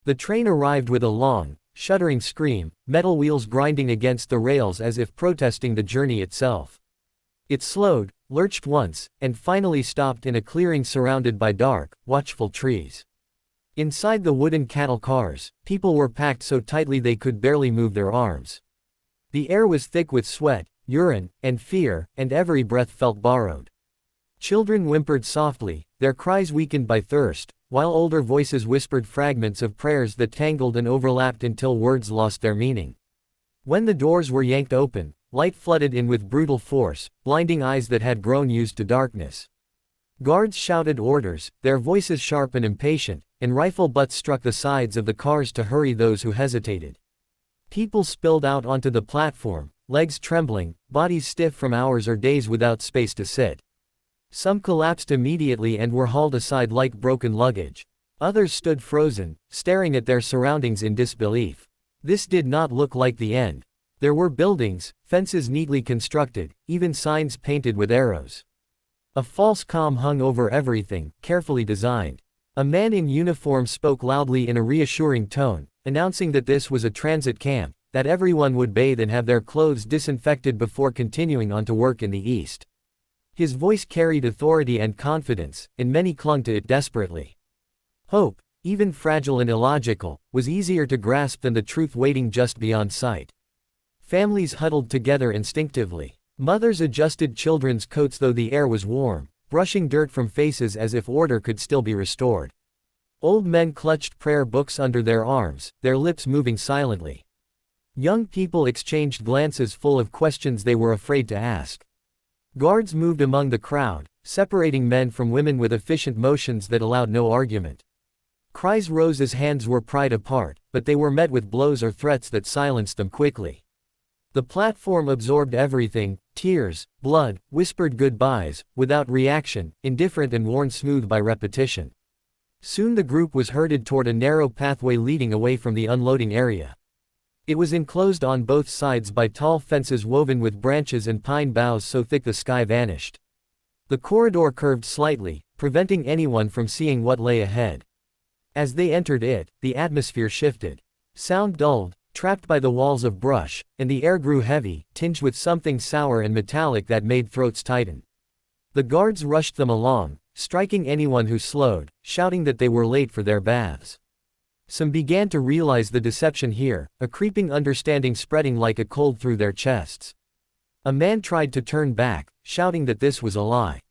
The train arrived with a long, shuddering scream, metal wheels grinding against the rails as if protesting the journey itself. It slowed, lurched once, and finally stopped in a clearing surrounded by dark, watchful trees. Inside the wooden cattle cars, people were packed so tightly they could barely move their arms. The air was thick with sweat, urine, and fear, and every breath felt borrowed. Children whimpered softly, their cries weakened by thirst, while older voices whispered fragments of prayers that tangled and overlapped until words lost their meaning. When the doors were yanked open, light flooded in with brutal force, blinding eyes that had grown used to darkness. Guards shouted orders, their voices sharp and impatient, and rifle butts struck the sides of the cars to hurry those who hesitated. People spilled out onto the platform, legs trembling, bodies stiff from hours or days without space to sit. Some collapsed immediately and were hauled aside like broken luggage. Others stood frozen, staring at their surroundings in disbelief. This did not look like the end. There were buildings, fences neatly constructed, even signs painted with arrows. A false calm hung over everything, carefully designed. A man in uniform spoke loudly in a reassuring tone, announcing that this was a transit camp, that everyone would bathe and have their clothes disinfected before continuing on to work in the east. His voice carried authority and confidence, and many clung to it desperately. Hope, even fragile and illogical, was easier to grasp than the truth waiting just beyond sight. Families huddled together instinctively. Mothers adjusted children's coats though the air was warm, brushing dirt from faces as if order could still be restored. Old men clutched prayer books under their arms, their lips moving silently. Young people exchanged glances full of questions they were afraid to ask. Guards moved among the crowd, separating men from women with efficient motions that allowed no argument. Cries rose as hands were pried apart, but they were met with blows or threats that silenced them quickly. The platform absorbed everything: tears, blood, whispered goodbyes, without reaction, indifferent and worn smooth by repetition. Soon the group was herded toward a narrow pathway leading away from the unloading area. It was enclosed on both sides by tall fences woven with branches and pine boughs so thick the sky vanished. The corridor curved slightly, preventing anyone from seeing what lay ahead. As they entered it, the atmosphere shifted. Sound dulled, trapped by the walls of brush, and the air grew heavy, tinged with something sour and metallic that made throats tighten. The guards rushed them along, striking anyone who slowed, shouting that they were late for their baths. Some began to realize the deception here, a creeping understanding spreading like a cold through their chests. A man tried to turn back, shouting that this was a lie.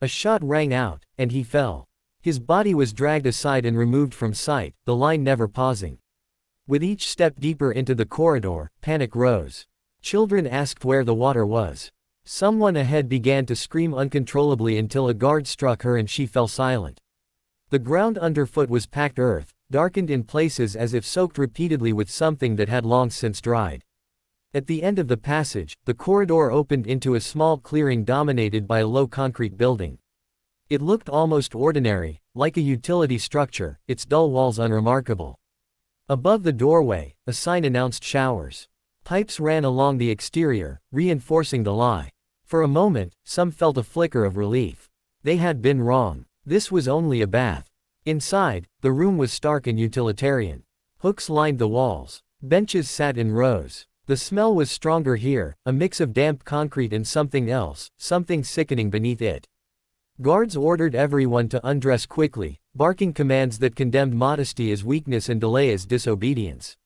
A shot rang out, and he fell. His body was dragged aside and removed from sight, the line never pausing. With each step deeper into the corridor, panic rose. Children asked where the water was. Someone ahead began to scream uncontrollably until a guard struck her and she fell silent. The ground underfoot was packed earth, darkened in places as if soaked repeatedly with something that had long since dried. At the end of the passage, the corridor opened into a small clearing dominated by a low concrete building. It looked almost ordinary, like a utility structure, its dull walls unremarkable. Above the doorway, a sign announced showers. Pipes ran along the exterior, reinforcing the lie. For a moment, some felt a flicker of relief. They had been wrong. This was only a bath. Inside, the room was stark and utilitarian. Hooks lined the walls. Benches sat in rows. The smell was stronger here, a mix of damp concrete and something else, something sickening beneath it. Guards ordered everyone to undress quickly, barking commands that condemned modesty as weakness and delay as disobedience.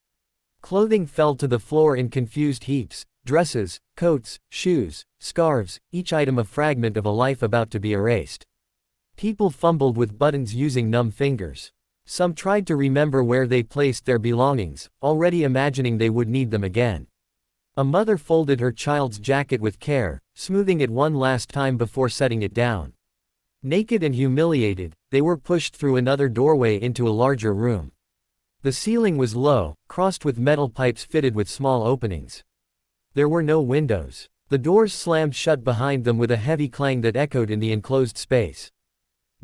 Clothing fell to the floor in confused heaps: dresses, coats, shoes, scarves, each item a fragment of a life about to be erased. People fumbled with buttons using numb fingers. Some tried to remember where they placed their belongings, already imagining they would need them again. A mother folded her child's jacket with care, smoothing it one last time before setting it down. Naked and humiliated, they were pushed through another doorway into a larger room. The ceiling was low, crossed with metal pipes fitted with small openings. There were no windows. The doors slammed shut behind them with a heavy clang that echoed in the enclosed space.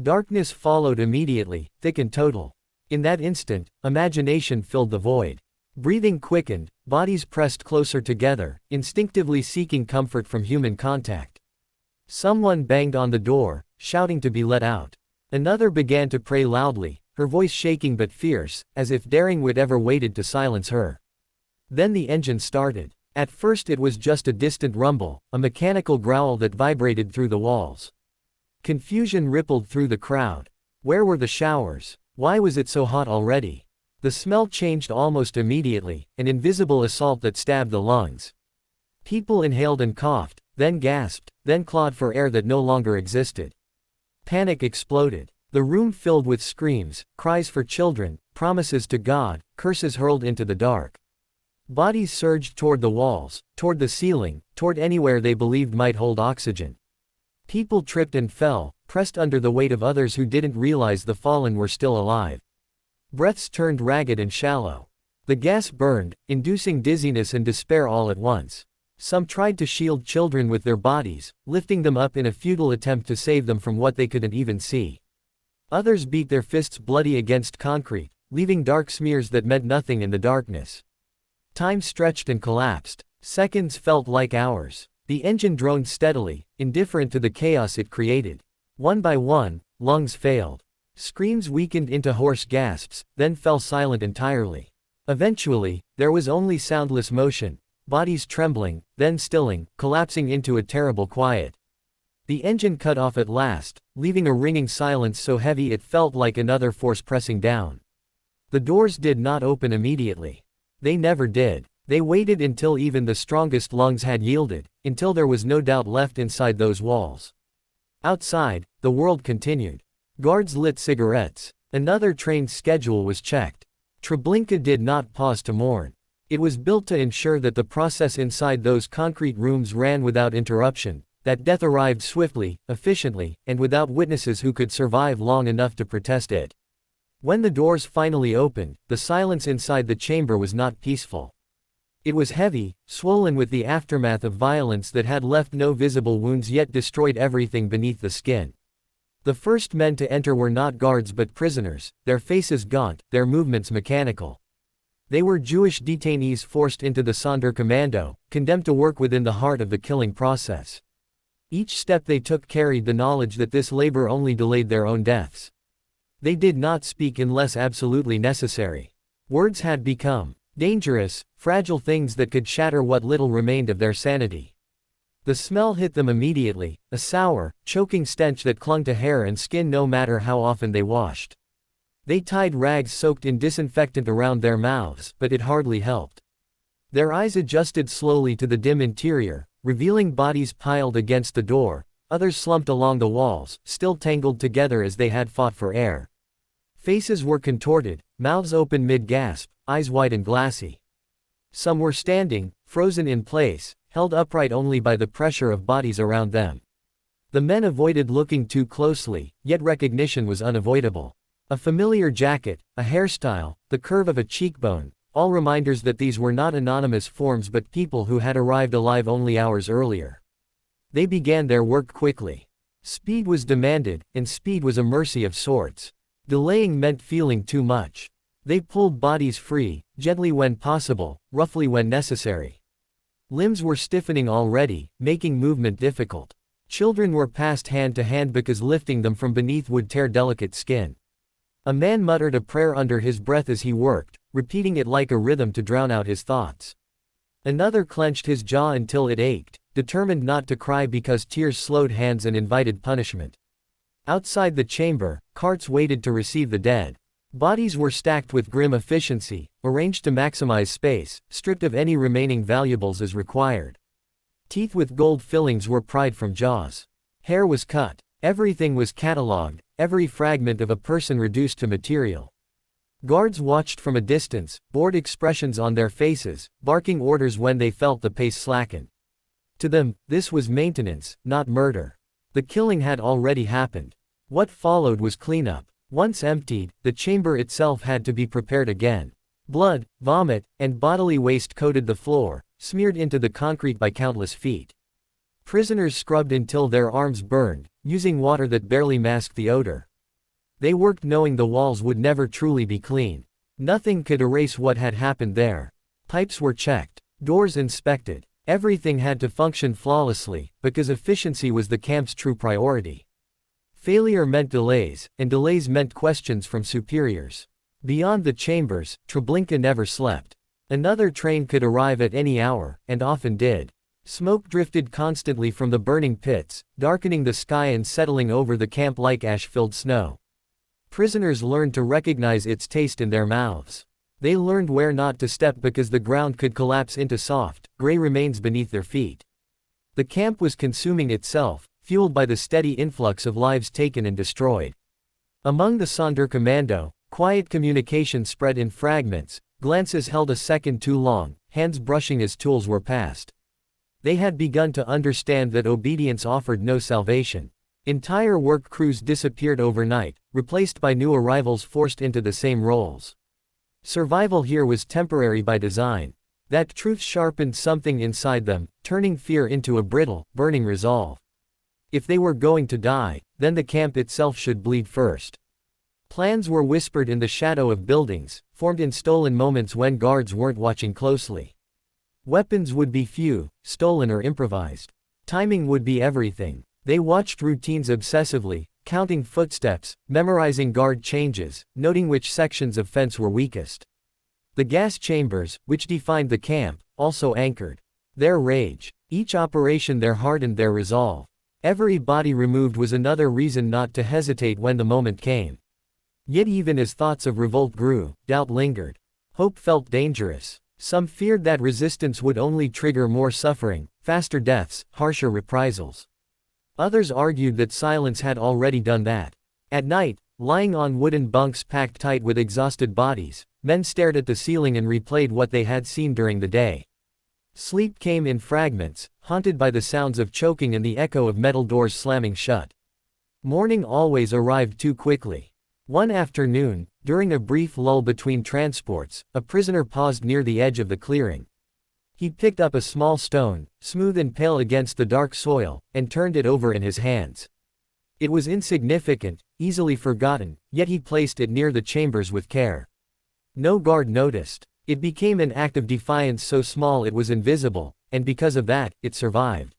Darkness followed immediately, thick and total. In that instant, imagination filled the void. Breathing quickened, bodies pressed closer together, instinctively seeking comfort from human contact. Someone banged on the door, shouting to be let out. Another began to pray loudly, her voice shaking but fierce, as if daring whatever waited to silence her. Then the engine started. At first it was just a distant rumble, a mechanical growl that vibrated through the walls. Confusion rippled through the crowd. Where were the showers? Why was it so hot already? The smell changed almost immediately, an invisible assault that stabbed the lungs. People inhaled and coughed, then gasped, then clawed for air that no longer existed. Panic exploded. The room filled with screams, cries for children, promises to God, curses hurled into the dark. Bodies surged toward the walls, toward the ceiling, toward anywhere they believed might hold oxygen. People tripped and fell, pressed under the weight of others who didn't realize the fallen were still alive. Breaths turned ragged and shallow. The gas burned, inducing dizziness and despair all at once. Some tried to shield children with their bodies, lifting them up in a futile attempt to save them from what they couldn't even see. Others beat their fists bloody against concrete, leaving dark smears that meant nothing in the darkness. Time stretched and collapsed. Seconds felt like hours. The engine droned steadily, indifferent to the chaos it created. One by one, lungs failed. Screams weakened into hoarse gasps, then fell silent entirely. Eventually, there was only soundless motion, bodies trembling, then stilling, collapsing into a terrible quiet. The engine cut off at last, leaving a ringing silence so heavy it felt like another force pressing down. The doors did not open immediately. They never did. They waited until even the strongest lungs had yielded, until there was no doubt left inside those walls. Outside, the world continued. Guards lit cigarettes. Another train's schedule was checked. Treblinka did not pause to mourn. It was built to ensure that the process inside those concrete rooms ran without interruption, that death arrived swiftly, efficiently, and without witnesses who could survive long enough to protest it. When the doors finally opened, the silence inside the chamber was not peaceful. It was heavy, swollen with the aftermath of violence that had left no visible wounds yet destroyed everything beneath the skin. The first men to enter were not guards but prisoners, their faces gaunt, their movements mechanical. They were Jewish detainees forced into the Sonderkommando, condemned to work within the heart of the killing process. Each step they took carried the knowledge that this labor only delayed their own deaths. They did not speak unless absolutely necessary. Words had become dangerous, fragile things that could shatter what little remained of their sanity. The smell hit them immediately, a sour, choking stench that clung to hair and skin no matter how often they washed. They tied rags soaked in disinfectant around their mouths, but it hardly helped. Their eyes adjusted slowly to the dim interior, revealing bodies piled against the door, others slumped along the walls, still tangled together as they had fought for air. Faces were contorted, mouths open mid-gasp, eyes wide and glassy. Some were standing, frozen in place, held upright only by the pressure of bodies around them. The men avoided looking too closely, yet recognition was unavoidable. A familiar jacket, a hairstyle, the curve of a cheekbone, all reminders that these were not anonymous forms but people who had arrived alive only hours earlier. They began their work quickly. Speed was demanded, and speed was a mercy of sorts. Delaying meant feeling too much. They pulled bodies free, gently when possible, roughly when necessary. Limbs were stiffening already, making movement difficult. Children were passed hand to hand because lifting them from beneath would tear delicate skin. A man muttered a prayer under his breath as he worked, repeating it like a rhythm to drown out his thoughts. Another clenched his jaw until it ached, determined not to cry because tears slowed hands and invited punishment. Outside the chamber, carts waited to receive the dead. Bodies were stacked with grim efficiency, arranged to maximize space, stripped of any remaining valuables as required. Teeth with gold fillings were pried from jaws. Hair was cut. Everything was catalogued, every fragment of a person reduced to material. Guards watched from a distance, bored expressions on their faces, barking orders when they felt the pace slacken. To them, this was maintenance, not murder. The killing had already happened. What followed was cleanup. Once emptied, the chamber itself had to be prepared again. Blood, vomit, and bodily waste coated the floor, smeared into the concrete by countless feet. Prisoners scrubbed until their arms burned, using water that barely masked the odor. They worked knowing the walls would never truly be clean. Nothing could erase what had happened there. Pipes were checked, doors inspected. Everything had to function flawlessly, because efficiency was the camp's true priority. Failure meant delays, and delays meant questions from superiors. Beyond the chambers, Treblinka never slept. Another train could arrive at any hour, and often did. Smoke drifted constantly from the burning pits, darkening the sky and settling over the camp like ash-filled snow. Prisoners learned to recognize its taste in their mouths. They learned where not to step because the ground could collapse into soft, gray remains beneath their feet. The camp was consuming itself, fueled by the steady influx of lives taken and destroyed. Among the Sonderkommando, quiet communication spread in fragments, glances held a second too long, hands brushing as tools were passed. They had begun to understand that obedience offered no salvation. Entire work crews disappeared overnight, replaced by new arrivals forced into the same roles. Survival here was temporary by design. That truth sharpened something inside them, turning fear into a brittle, burning resolve. If they were going to die, then the camp itself should bleed first. Plans were whispered in the shadow of buildings, formed in stolen moments when guards weren't watching closely. Weapons would be few, stolen or improvised. Timing would be everything. They watched routines obsessively, counting footsteps, memorizing guard changes, noting which sections of fence were weakest. The gas chambers, which defined the camp, also anchored their rage. Each operation there hardened their resolve. Every body removed was another reason not to hesitate when the moment came. Yet even as thoughts of revolt grew, doubt lingered. Hope felt dangerous. Some feared that resistance would only trigger more suffering, faster deaths, harsher reprisals. Others argued that silence had already done that. At night, lying on wooden bunks packed tight with exhausted bodies, men stared at the ceiling and replayed what they had seen during the day. Sleep came in fragments, haunted by the sounds of choking and the echo of metal doors slamming shut. Morning always arrived too quickly. One afternoon, during a brief lull between transports, a prisoner paused near the edge of the clearing. He picked up a small stone, smooth and pale against the dark soil, and turned it over in his hands. It was insignificant, easily forgotten, yet he placed it near the chambers with care. No guard noticed. It became an act of defiance so small it was invisible, and because of that, it survived.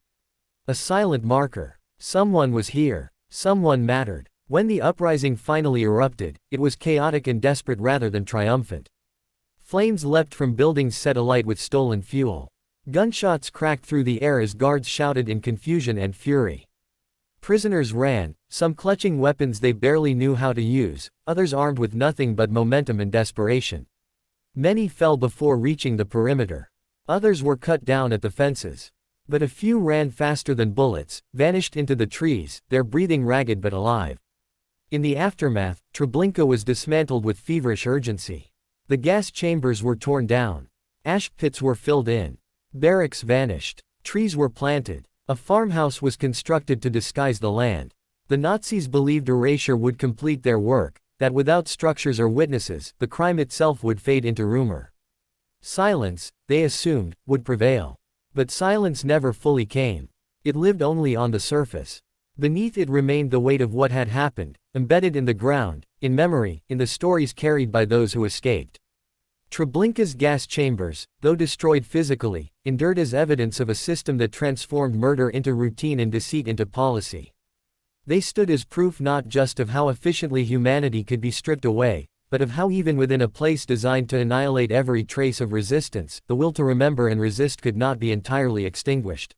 A silent marker. Someone was here. Someone mattered. When the uprising finally erupted, it was chaotic and desperate rather than triumphant. Flames leapt from buildings set alight with stolen fuel. Gunshots cracked through the air as guards shouted in confusion and fury. Prisoners ran, some clutching weapons they barely knew how to use, others armed with nothing but momentum and desperation. Many fell before reaching the perimeter. Others were cut down at the fences. But a few ran faster than bullets, vanished into the trees, their breathing ragged but alive. In the aftermath, Treblinka was dismantled with feverish urgency. The gas chambers were torn down. Ash pits were filled in. Barracks vanished. Trees were planted. A farmhouse was constructed to disguise the land. The Nazis believed erasure would complete their work, that without structures or witnesses, the crime itself would fade into rumor. Silence, they assumed, would prevail. But silence never fully came. It lived only on the surface. Beneath it remained the weight of what had happened, embedded in the ground, in memory, in the stories carried by those who escaped. Treblinka's gas chambers, though destroyed physically, endured as evidence of a system that transformed murder into routine and deceit into policy. They stood as proof not just of how efficiently humanity could be stripped away, but of how even within a place designed to annihilate every trace of resistance, the will to remember and resist could not be entirely extinguished.